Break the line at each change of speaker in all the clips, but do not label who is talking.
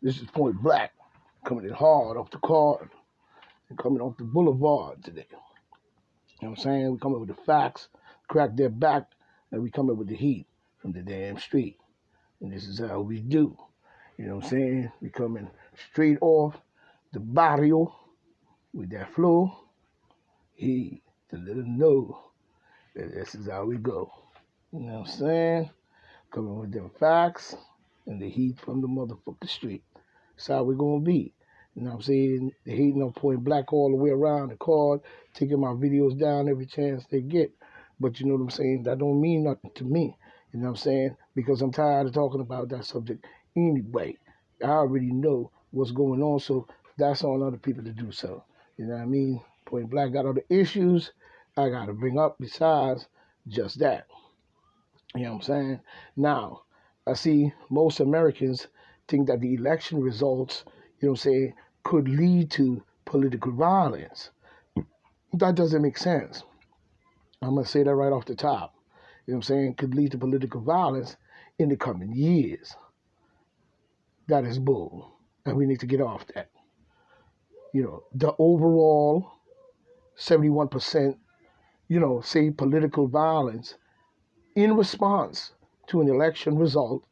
This is point black, coming in hard off the card and coming off the boulevard today. You know what I'm saying? We coming with the facts, crack their back, and we coming with the heat from the damn street. And this is how we do. You know what I'm saying? We coming straight off the barrio with that flow. He to let them know that this is how we go. You know what I'm saying? Coming with them facts and the heat from the motherfucking street. That's how we gonna be. You know what I'm saying? They hating on point black all the way around the card, taking my videos down every chance they get. But you know what I'm saying? That don't mean nothing to me. You know what I'm saying? Because I'm tired of talking about that subject anyway. I already know what's going on, so that's on other people to do so. You know what I mean? Point black got other issues I gotta bring up besides just that. You know what I'm saying? Now, I see most Americans think that the election results, you know what I'm saying, could lead to political violence. That doesn't make sense. I'm going to say that right off the top. You know what I'm saying? Could lead to political violence in the coming years. That is bull. And we need to get off that. You know, the overall 71%, you know, say political violence in response to an election result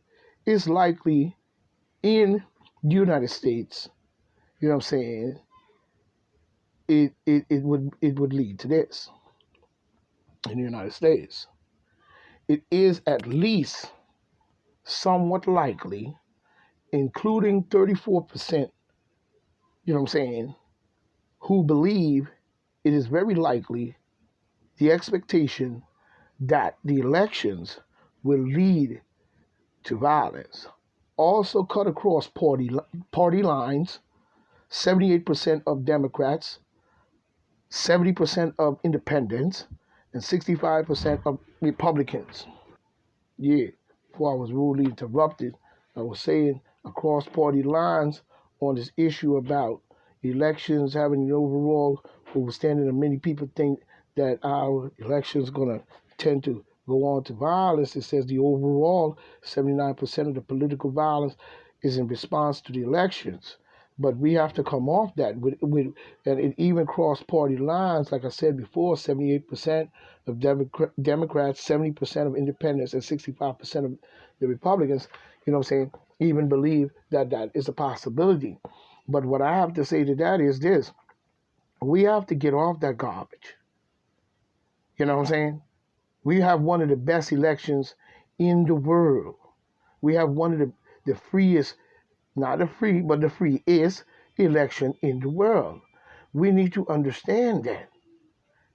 is likely in the United States. You know what I'm saying? It would lead to this in the United States. It is at least somewhat likely, including 34%, you know what I'm saying, who believe it is very likely the expectation that the elections will lead to violence. Also cut across party lines, 78% of Democrats, 70% of independents, and 65% of Republicans. Yeah, before I was rudely interrupted, I was saying across party lines on this issue about elections having an overall overstanding, and many people think that our elections going to tend to go on to violence. It says the overall 79% of the political violence is in response to the elections. But we have to come off that and it even cross party lines. Like I said before, 78% of Democrats, 70% of independents, and 65% of the Republicans, you know what I'm saying, even believe that that is a possibility. But what I have to say to that is this: we have to get off that garbage. You know what I'm saying? We have one of the best elections in the world. We have one of the freest, not the free, but the freest election in the world. We need to understand that.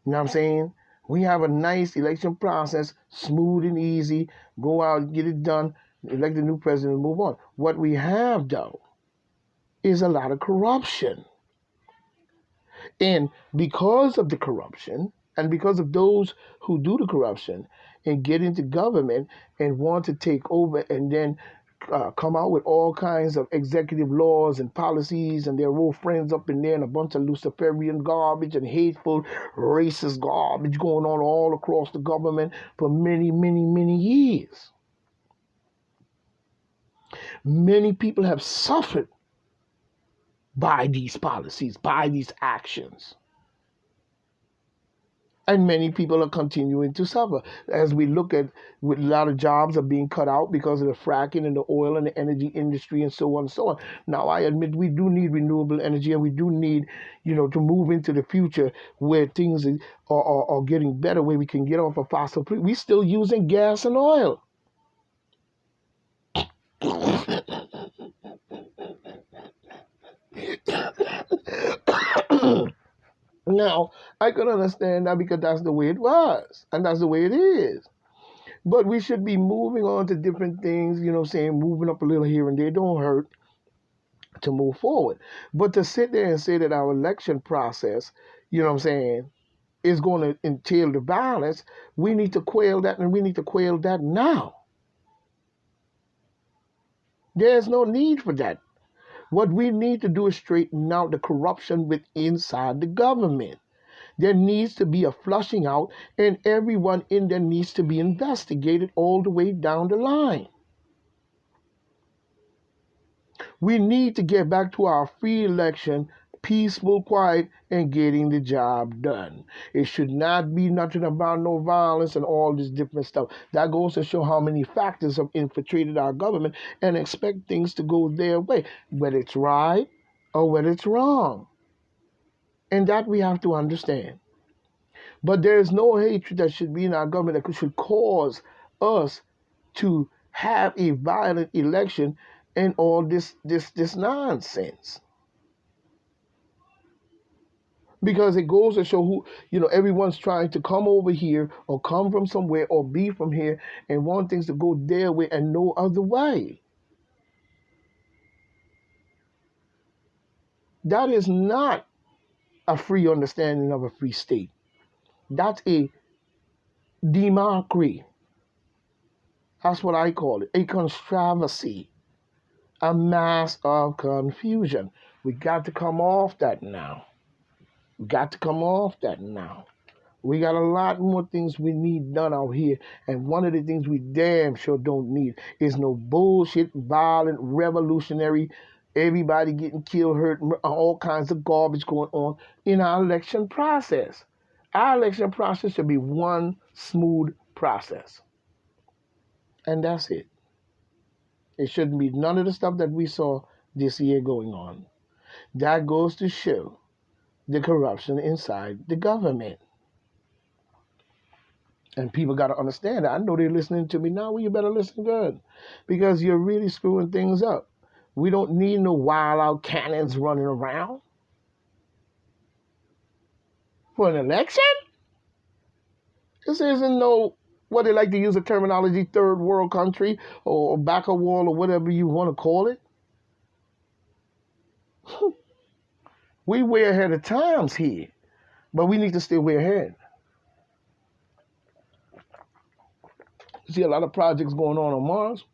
You know what I'm saying? We have a nice election process, smooth and easy. Go out, get it done, elect a new president, and move on. What we have, though, is a lot of corruption. And because of the corruption, and because of those who do the corruption and get into government and want to take over and then come out with all kinds of executive laws and policies, and their old friends up in there, and a bunch of Luciferian garbage and hateful, racist garbage going on all across the government for many, many, many years. Many people have suffered by these policies, by these actions. And many people are continuing to suffer. As we look at, with a lot of jobs are being cut out because of the fracking and the oil and the energy industry and so on and so on. Now, I admit we do need renewable energy, and we do need, you know, to move into the future where things are getting better, where we can get off of fossil fuel. We're still using gas and oil. Now, I can understand that because that's the way it was, and that's the way it is. But we should be moving on to different things, you know what I'm saying, moving up a little here and there. Don't hurt to move forward. But to sit there and say that our election process, you know what I'm saying, is going to entail the violence, we need to quail that, and we need to quail that now. There's no need for that. What we need to do is straighten out the corruption inside the government. There needs to be a flushing out, and everyone in there needs to be investigated all the way down the line. We need to get back to our free election, peaceful, quiet, and getting the job done. It should not be nothing about no violence and all this different stuff. That goes to show how many factors have infiltrated our government and expect things to go their way, whether it's right or whether it's wrong. And that we have to understand. But there is no hatred that should be in our government that should cause us to have a violent election and all this nonsense. Because it goes to show who, everyone's trying to come over here or come from somewhere or be from here and want things to go their way and no other way. That is not a free understanding of a free state. That's a democracy. That's what I call it, a controversy, a mass of confusion. We got to come off that now. We got to come off that now. We got a lot more things we need done out here. And one of the things we damn sure don't need is no bullshit, violent, revolutionary, everybody getting killed, hurt, all kinds of garbage going on in our election process. Our election process should be one smooth process. And that's it. It shouldn't be none of the stuff that we saw this year going on. That goes to show the corruption inside the government. And people got to understand that. I know they're listening to me now. Well, you better listen good. Because you're really screwing things up. We don't need no wild out cannons running around for an election. This isn't no, what they like to use the terminology, third world country or back of wall or whatever you want to call it. We way ahead of times here, but we need to stay way ahead. See a lot of projects going on Mars.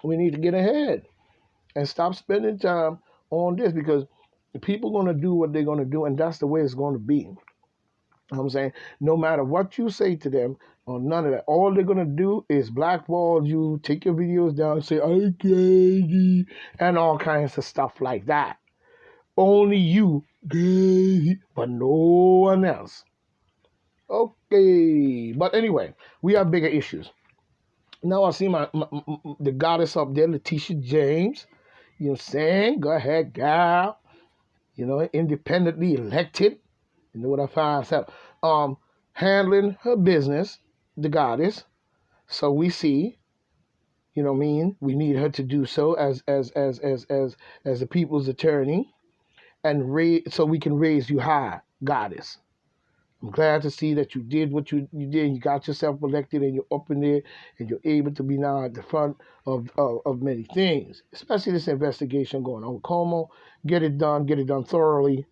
We need to get ahead and stop spending time on this because the people are going to do what they're going to do, and that's the way it's going to be. You know what I'm saying? No matter what you say to them or none of that, all they're going to do is blackball you, take your videos down, say, I gay, and all kinds of stuff like that. Only you, gay, but no one else. Okay, but anyway, we have bigger issues. Now I see the goddess up there, Letitia James. You know what I'm saying? Go ahead, gal. Independently elected. You know what I find myself handling her business, the goddess. So we see, you know what I mean? We need her to do so as the people's attorney, and so we can raise you high, goddess. I'm glad to see that you did what you did. You got yourself elected, and you're up in there, and you're able to be now at the front of many things, especially this investigation going on with Cuomo. Get it done thoroughly,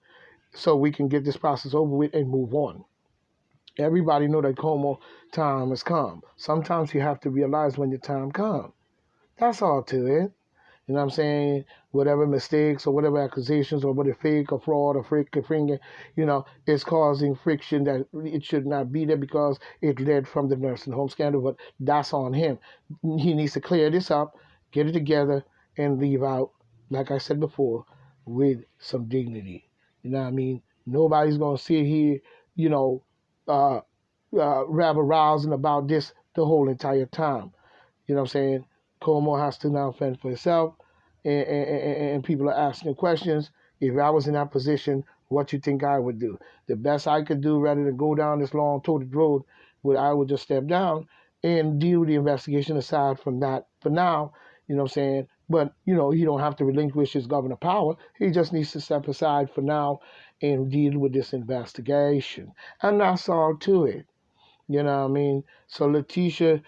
so we can get this process over with and move on. Everybody know that Cuomo time has come. Sometimes you have to realize when your time comes. That's all to it. You know what I'm saying? Whatever mistakes or whatever accusations or whether fake or fraud or finger, it's causing friction that it should not be there because it led from the nursing home scandal. But that's on him. He needs to clear this up, get it together, and leave out, like I said before, with some dignity. You know what I mean? Nobody's going to sit here, rabble-rousing about this the whole entire time. You know what I'm saying? Cuomo has to now fend for himself, and people are asking questions. If I was in that position, what you think I would do? The best I could do, rather than go down this long toted road, I would just step down and deal with the investigation aside from that for now. You know what I'm saying? But, he don't have to relinquish his governor power. He just needs to step aside for now and deal with this investigation. And that's all to it. You know what I mean? So Letitia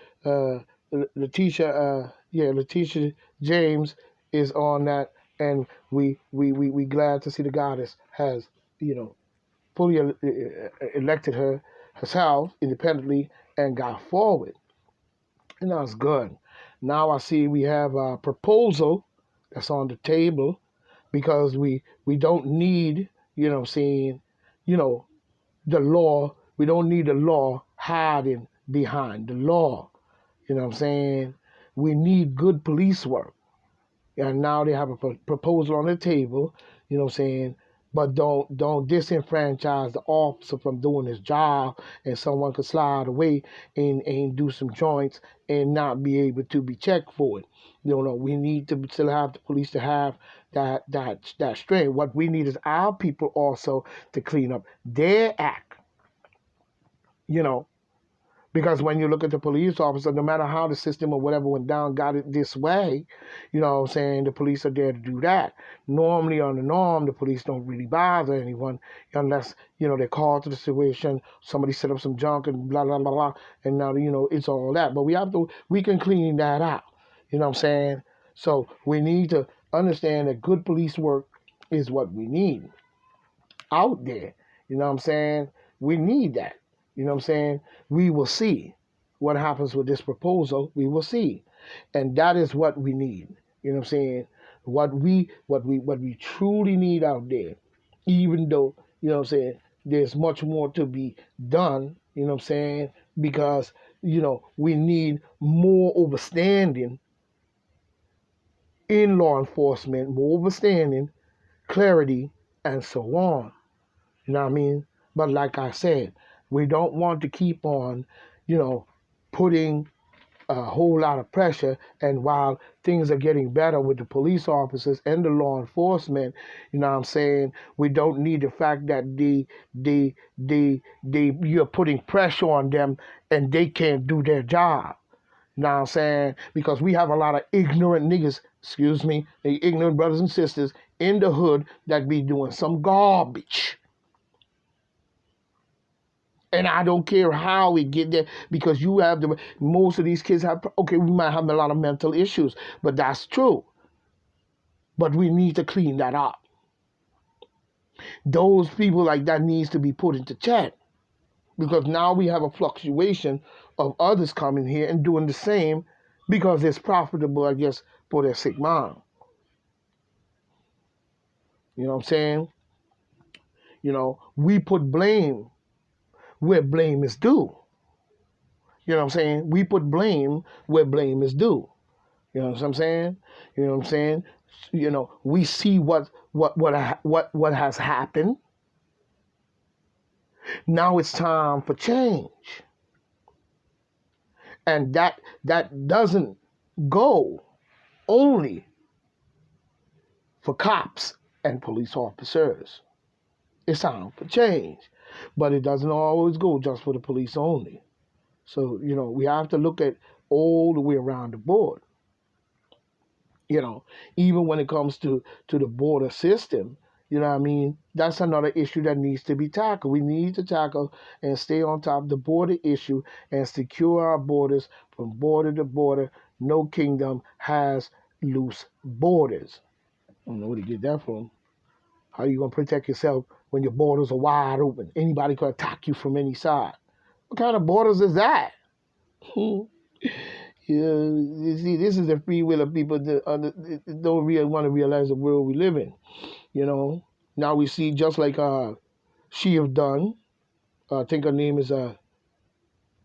James is on that, and we glad to see the goddess has, fully elected herself independently and got forward. And that's good. Now I see we have a proposal that's on the table because we don't need, the law. We don't need the law hiding behind the law. You know what I'm saying? We need good police work. And now they have a proposal on the table, you know what I'm saying? But don't disenfranchise the officer from doing his job, and someone could slide away and do some joints and not be able to be checked for it. You know, we need to still have the police to have that strength. What we need is our people also to clean up their act, you know. Because when you look at the police officer, no matter how the system or whatever went down, got it this way, you know what I'm saying, the police are there to do that. Normally on the norm, the police don't really bother anyone unless, you know, they're called to the situation, somebody set up some junk and blah, blah, blah, blah, and now, you know, it's all that. But we can clean that out, you know what I'm saying? So we need to understand that good police work is what we need out there. You know what I'm saying? We need that. You know what I'm saying? We will see what happens with this proposal. We will see. And that is what we need. You know what I'm saying? What we truly need out there, even though, you know what I'm saying, there's much more to be done, you know what I'm saying? Because, you know, we need more understanding in law enforcement, more understanding, clarity, and so on. You know what I mean? But like I said, we don't want to keep on, you know, putting a whole lot of pressure. And while things are getting better with the police officers and the law enforcement, you know what I'm saying, we don't need the fact that you're putting pressure on them and they can't do their job. You know what I'm saying? Because we have a lot of ignorant niggas, excuse me, ignorant brothers and sisters in the hood that be doing some garbage. And I don't care how we get there, because you have most of these kids have, okay, we might have a lot of mental issues, but that's true. But we need to clean that up. Those people like that needs to be put into check, because now we have a fluctuation of others coming here and doing the same because it's profitable, I guess, for their sick mind. You know what I'm saying? You know, we put blame where blame is due. You know what I'm saying? We put blame where blame is due. You know what I'm saying? You know what I'm saying? You know, we see what has happened. Now it's time for change. And that doesn't go only for cops and police officers. It's time for change. But it doesn't always go just for the police only. So, you know, we have to look at all the way around the board. You know, even when it comes to the border system, you know what I mean? That's another issue that needs to be tackled. We need to tackle and stay on top of the border issue and secure our borders from border to border. No kingdom has loose borders. I don't know where to get that from. How are you going to protect yourself when your borders are wide open? Anybody can attack you from any side. What kind of borders is that? You see, this is the free will of people that don't really want to realize the world we live in. You know, now we see just like she have done. I think her name is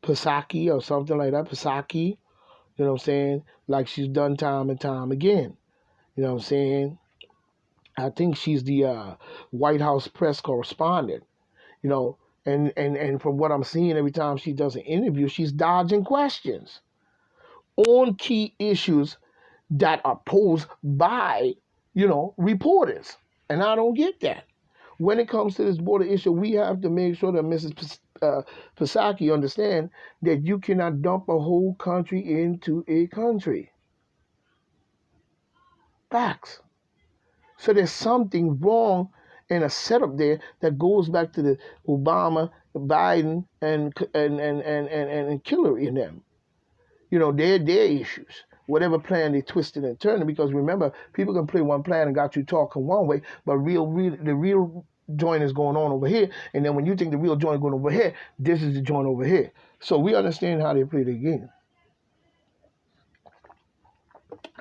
Psaki or something like that. Psaki, you know what I'm saying? Like she's done time and time again. You know what I'm saying? I think she's the White House press correspondent. You know, and from what I'm seeing, every time she does an interview, she's dodging questions on key issues that are posed by, you know, reporters. And I don't get that. When it comes to this border issue, we have to make sure that Mrs. Psaki understand that you cannot dump a whole country into a country. Facts. So there's something wrong in a setup there that goes back to the Obama, Biden, and Hillary and them. You know, their issues. Whatever plan they twisted and turned, because remember, people can play one plan and got you talking one way, but the real joint is going on over here, and then when you think the real joint is going over here, this is the joint over here. So we understand how they play the game.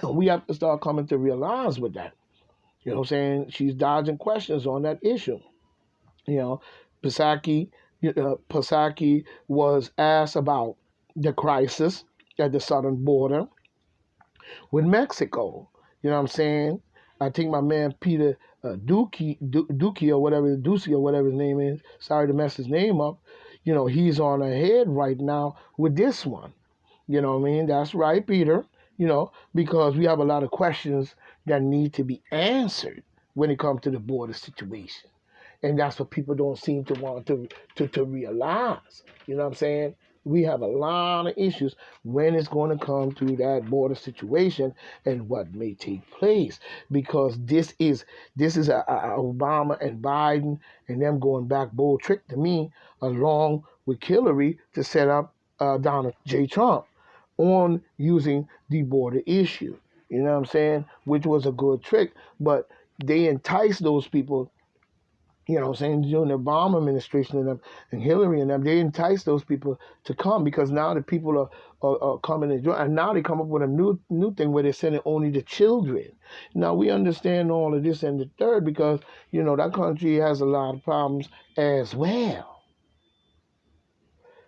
And we have to start coming to realize with that. You know what I'm saying? She's dodging questions on that issue. You know, Psaki was asked about the crisis at the southern border with Mexico. You know what I'm saying? I think my man Peter Dookie or whatever, Ducey or whatever his name is. Sorry to mess his name up. You know, he's on ahead right now with this one. You know what I mean? That's right, Peter. You know, because we have a lot of questions that need to be answered when it comes to the border situation. And that's what people don't seem to want to realize. You know what I'm saying? We have a lot of issues when it's going to come to that border situation and what may take place, because this is a Obama and Biden and them going back bold trick to me, along with Hillary, to set up Donald J. Trump on using the border issue. You know what I'm saying? Which was a good trick, but they enticed those people, you know what I'm saying, during the Obama administration and them and Hillary and them, they entice those people to come, because now the people are coming and join, and now they come up with a new thing where they're sending only the children. Now we understand all of this and the third, because you know that country has a lot of problems as well.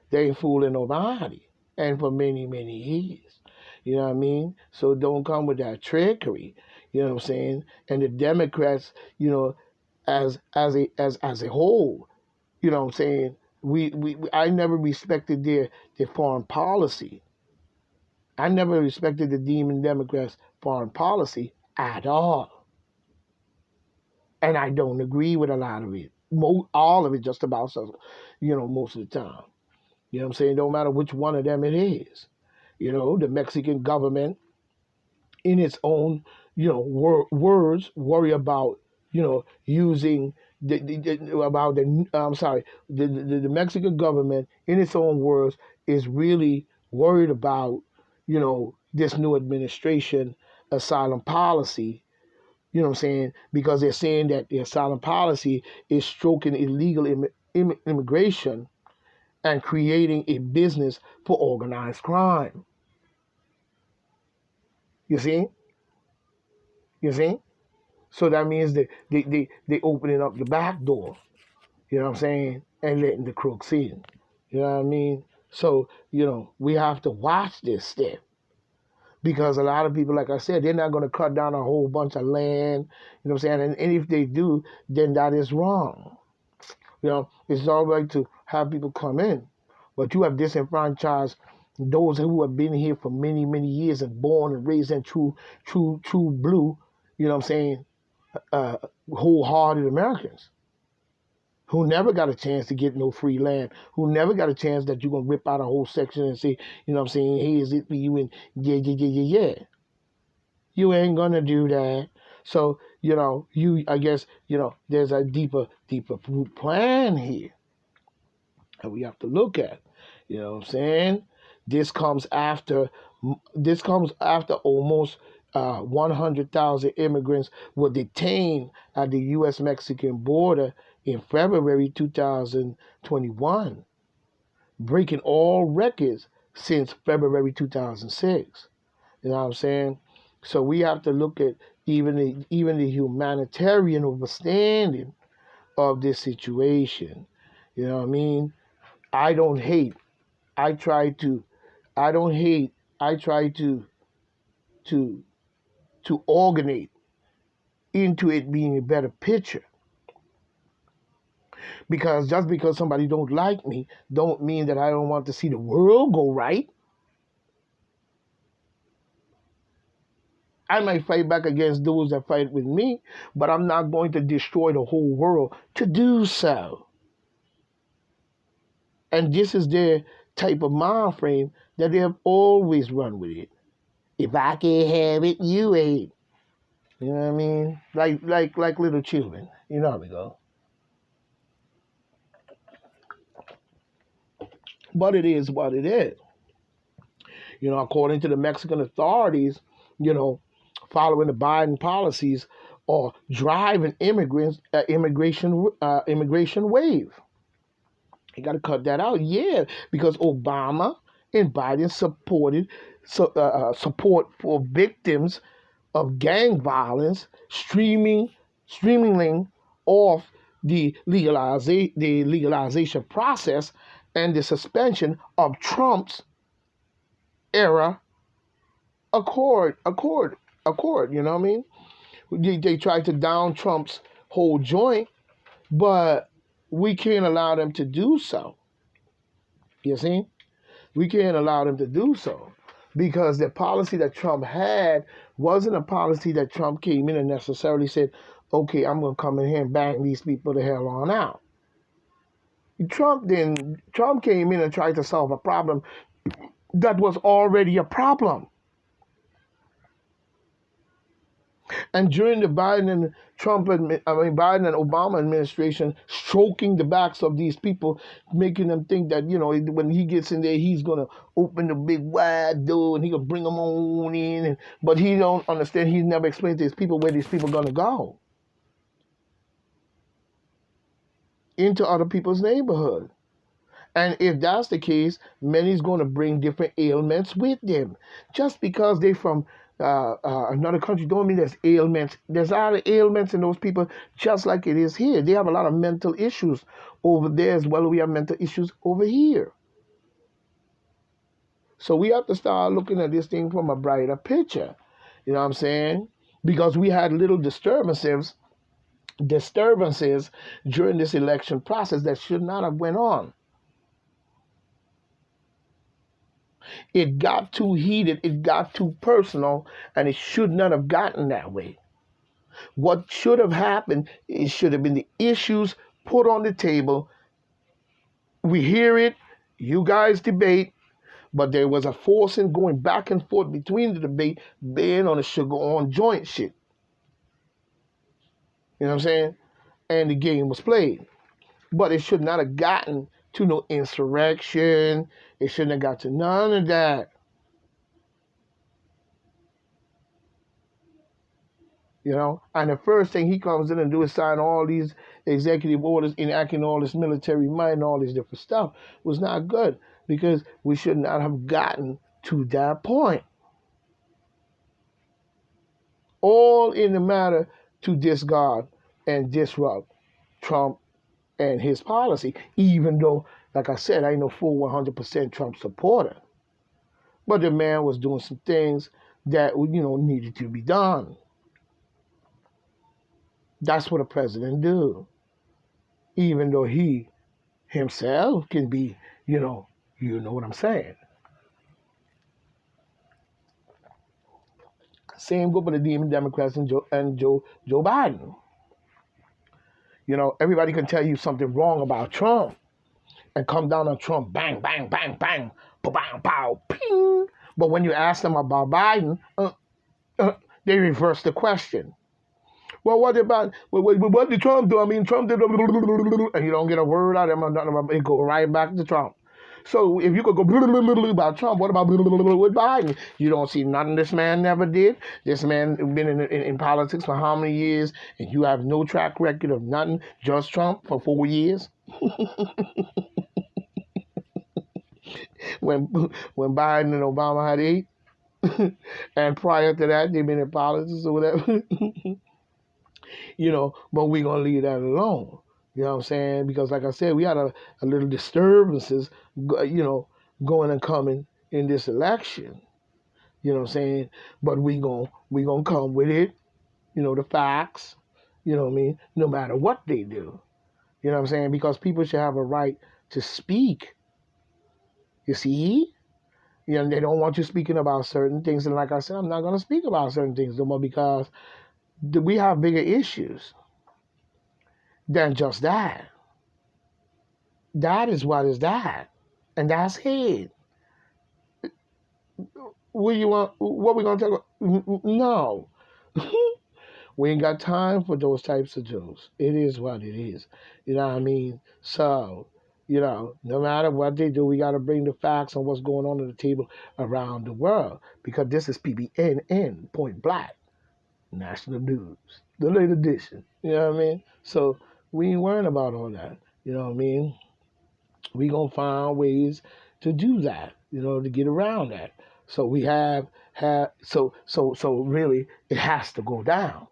They ain't fooling nobody, and for many years. You know what I mean? So don't come with that trickery. You know what I'm saying? And the Democrats, you know, as a whole, you know what I'm saying? We I never respected their foreign policy. I never respected the Demon Democrats' foreign policy at all. And I don't agree with a lot of it. All of it, just about, so, you know, most of the time. You know what I'm saying? Don't matter which one of them it is. You know, the Mexican government, in its own, you know, words, worry about, you know, using about the I'm sorry, the Mexican government, in its own words, is really worried about, you know, this new administration asylum policy. You know what I'm saying? Because they're saying that the asylum policy is stroking illegal immigration and creating a business for organized crime. You see? You see? So that means that they opening up the back door, you know what I'm saying, and letting the crooks in. You know what I mean? So, you know, we have to watch this step, because a lot of people, like I said, they're not going to cut down a whole bunch of land, you know what I'm saying? And if they do, then that is wrong. You know, it's all right to have people come in, but you have disenfranchised those who have been here for many years and born and raised in true blue, you know what I'm saying, uh, wholehearted Americans who never got a chance to get no free land, who never got a chance that you're going to rip out a whole section and say, you know what I'm saying, hey, is it for you? And yeah. You ain't going to do that. So, you know, I guess, you know, there's a deeper plan here that we have to look at. You know what I'm saying? This comes after almost 100,000 immigrants were detained at the U.S.-Mexican border in February 2021, breaking all records since February 2006. You know what I'm saying? So we have to look at even the humanitarian understanding of this situation. You know what I mean? I don't hate. I try to. I don't hate. I try to organize into it being a better picture. Because just because somebody don't like me, don't mean that I don't want to see the world go right. I might fight back against those that fight with me, but I'm not going to destroy the whole world to do so. And this is their type of mind frame that they have always run with it. If I can't have it, you ain't. You know what I mean? Like little children. You know how we go. But it is what it is. You know, according to the Mexican authorities, you know, following the Biden policies, are driving immigration wave. You got to cut that out, yeah, because Obama and Biden support for victims of gang violence, streaming off the legalization process and the suspension of Trump's era accord accord. You know what I mean? They tried to down Trump's whole joint, but we can't allow them to do so. You see? We can't allow them to do so because the policy that Trump had wasn't a policy that Trump came in and necessarily said, okay, I'm going to come in here and bang these people the hell on out. Trump came in and tried to solve a problem that was already a problem. And during the Biden and Obama administration, stroking the backs of these people, making them think that, when he gets in there, he's going to open the big wide door and he's going to bring them on in. But he don't understand. He's never explained to his people where these people are going to go. Into other people's neighborhood. And if that's the case, many's going to bring different ailments with them. Just because they're from another country don't mean there's ailments. There's a lot of ailments in those people just like it is here. They have a lot of mental issues over there as well as we have mental issues over here. So we have to start looking at this thing from a brighter picture. You know what I'm saying? Because we had little disturbances during this election process that should not have went on. It got too heated, it got too personal, and it should not have gotten that way. What should have happened, it should have been the issues put on the table. We hear it, you guys debate, but there was a forcing going back and forth between the debate, being on the sugar on joint shit. You know what I'm saying? And the game was played. But it should not have gotten to no insurrection. It shouldn't have got to none of that. And the first thing he comes in and do is sign all these executive orders, enacting all this military might and all this different stuff was not good because we should not have gotten to that point. All in the matter to discard and disrupt Trump and his policy, even though, like I said, I ain't no full 100% Trump supporter. But the man was doing some things that, needed to be done. That's what a president do. Even though he himself can be, you know what I'm saying. Same go for the Democrats and Joe Biden. Everybody can tell you something wrong about Trump and come down on Trump, bang, bang, bang, bang, pow, pow, pow, ping. But when you ask them about Biden, they reverse the question. Well, what did Trump do? I mean, Trump did, and you don't get a word out of him or nothing about it. It go right back to Trump. So if you could go about Trump, what about with Biden? You don't see nothing this man never did. This man been in politics for how many years, and you have no track record of nothing, just Trump for 4 years. when Biden and Obama had 8, and prior to that, they've been in politics or whatever. But we're going to leave that alone. You know what I'm saying? Because like I said, we had a little disturbances, going and coming in this election. You know what I'm saying? But we gonna come with it, the facts, what I mean? No matter what they do. You know what I'm saying? Because people should have a right to speak. You see? They don't want you speaking about certain things. And like I said, I'm not going to speak about certain things no more because we have bigger issues than just that. That is what is that. And that's it. What we going to talk about? No. We ain't got time for those types of jokes. It is what it is. You know what I mean? So, no matter what they do, we got to bring the facts on what's going on the table around the world. Because this is PBNN, Point Black, National News, the late edition. You know what I mean? So we ain't worrying about all that. You know what I mean? We going to find ways to do that, to get around that. So we have so really it has to go down.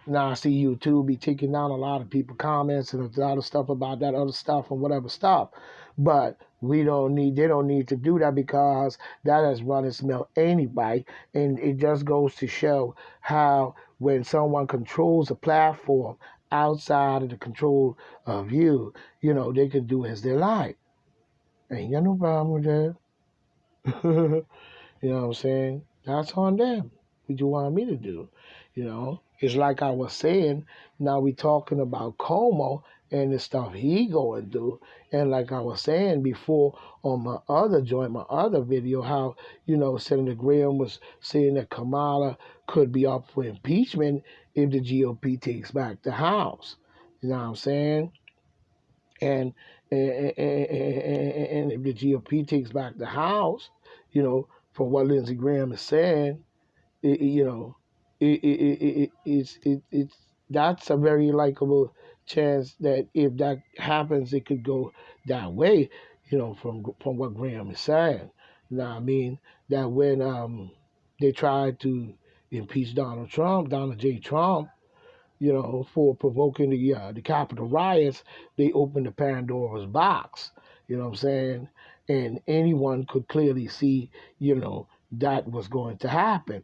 Now I see YouTube be taking down a lot of people comments and a lot of stuff about that other stuff and whatever stuff. But they don't need to do that because that has run its smell anybody. And it just goes to show how when someone controls a platform outside of the control of you, they can do as they like. Ain't got no problem with that. You know what I'm saying? That's on them. What you want me to do? It's like I was saying, now we talking about Como and the stuff he going through. And like I was saying before on my other joint, my other video, how, Senator Graham was saying that Kamala could be up for impeachment if the GOP takes back the House. You know what I'm saying? And and if the GOP takes back the House, from what Lindsey Graham is saying, it, you know, it's that's a very likable chance that if that happens, it could go that way. From what Graham is saying. Now, I mean that when they tried to impeach Donald J. Trump, for provoking the Capitol riots, they opened the Pandora's box. You know what I'm saying? And anyone could clearly see, that was going to happen,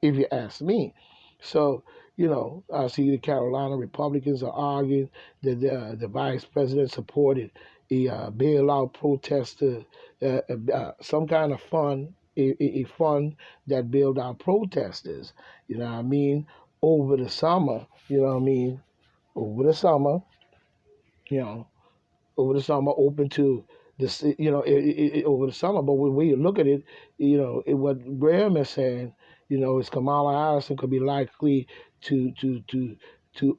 if you ask me. So, I see the Carolina Republicans are arguing that the vice president supported a bailout protester, some kind of fund, a fund that bailed out protesters. You know what I mean? Over the summer, over the summer, you know, open to this, over the summer. But when you look at it, what Graham is saying, is Kamala Harris could be likely to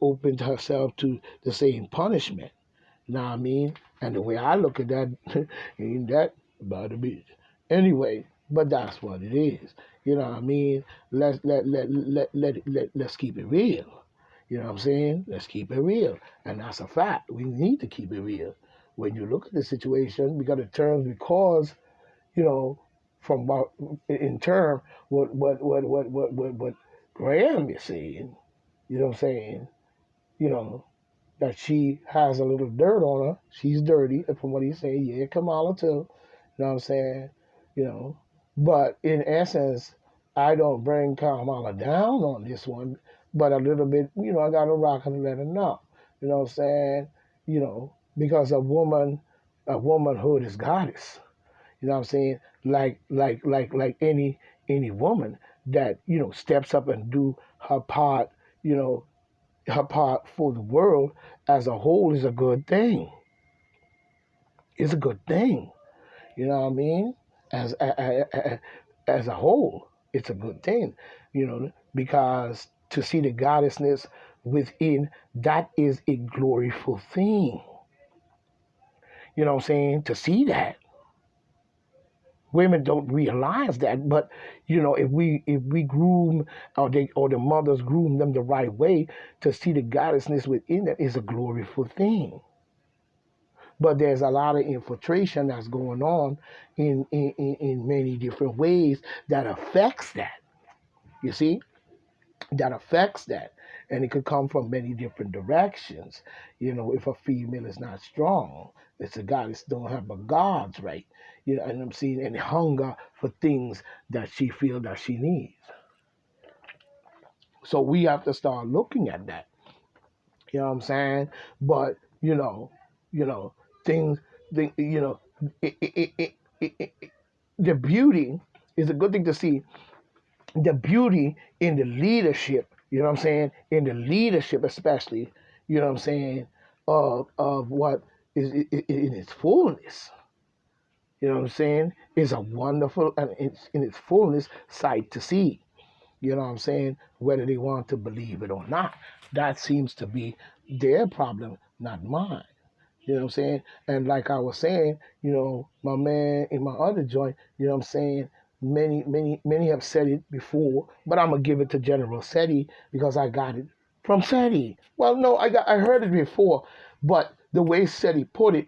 open to herself to the same punishment. You know what I mean? And the way I look at that, ain't that about to be anyway. But that's what it is. You know what I mean? Let's keep it real. You know what I'm saying? Let's keep it real. And that's a fact. We need to keep it real. When you look at the situation, we got to turn because, from what in term what Graham is saying, you know what I'm saying? You know, that she has a little dirt on her. She's dirty, from what he's saying. Yeah, Kamala too. You know what I'm saying? You know, but in essence, I don't bring Kamala down on this one, but a little bit. I got to rock and let her know. You know what I'm saying? Because a womanhood is goddess. You know what I'm saying? Like any woman that steps up and do her part. You know, her part for the world as a whole is a good thing. It's a good thing. You know what I mean? As a whole, it's a good thing. Because to see the goddessness within, that is a gloriful thing. You know what I'm saying? To see that. Women don't realize that, but if we groom or the mothers groom them the right way, to see the goddessness within that is a gloriful thing. But there's a lot of infiltration that's going on in many different ways that affects that. You see, that affects that, and it could come from many different directions. If a female is not strong, it's a goddess don't have a God's right. And I'm seeing any hunger for things that she feels that she needs. So we have to start looking at that. You know what I'm saying? But things, the beauty is a good thing to see. The beauty in the leadership, you know what I'm saying? In the leadership, especially, you know what I'm saying, of what is in its fullness. You know what I'm saying? Is a wonderful and it's in its fullness sight to see. You know what I'm saying? Whether they want to believe it or not. That seems to be their problem, not mine. You know what I'm saying? And like I was saying, my man in my other joint, you know what I'm saying? Many have said it before, but I'm gonna give it to General Seti because I got it from Seti. Well, no, I heard it before, but the way Seti put it,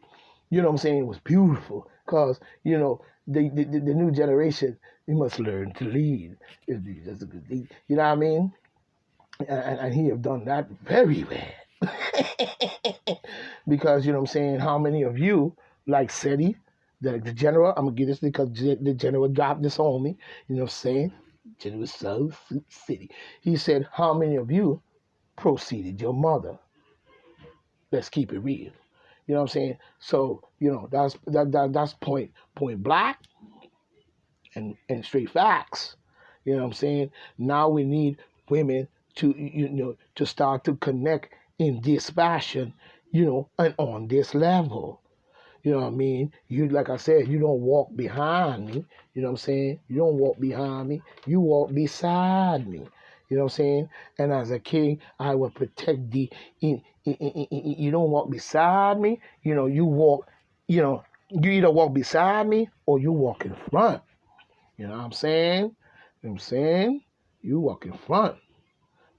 you know what I'm saying, it was beautiful because the new generation, they must learn to lead. That's a good thing. You know what I mean? And he have done that very well. Because, you know what I'm saying, how many of you like SETI, the general, I'm going to get this because the general dropped this on me, you know what I'm saying? General City. He said, how many of you proceeded your mother? Let's keep it real. You know what I'm saying? So, that's point black and straight facts. You know what I'm saying? Now we need women to start to connect in this fashion, and on this level. You know what I mean? You, like I said, you don't walk behind me. You know what I'm saying? You don't walk behind me. You walk beside me. You know what I'm saying? And as a king, I will protect thee. You don't walk beside me. You walk, you either walk beside me or you walk in front. You know what I'm saying? You know what I'm saying? You walk in front.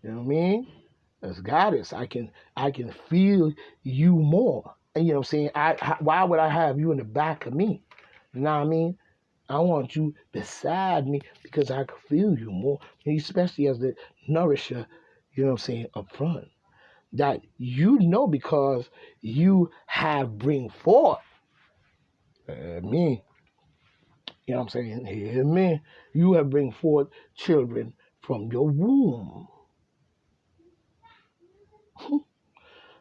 You know what I mean? As goddess, I can feel you more. And you know what I'm saying? Why would I have you in the back of me? You know what I mean? I want you beside me because I can feel you more, especially as the nourisher, you know what I'm saying, up front. That because you have bring forth me. You know what I'm saying? Hear me. You have bring forth children from your womb.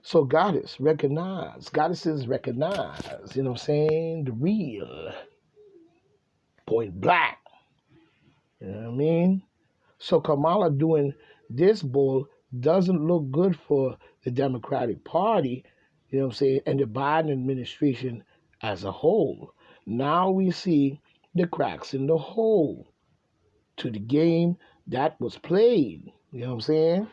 So goddesses recognize, you know what I'm saying, the real, point black, you know what I mean? So Kamala doing this bull doesn't look good for the Democratic Party, you know what I'm saying, and the Biden administration as a whole. Now we see the cracks in the hole to the game that was played, you know what I'm saying?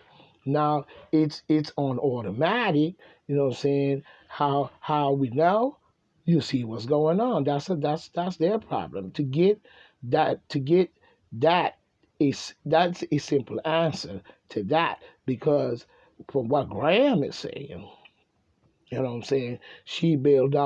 Now it's on automatic, you know what I'm saying? How we know? You see what's going on. That's their problem. To get that that's a simple answer to that, because from what Graham is saying, you know what I'm saying, she bailed out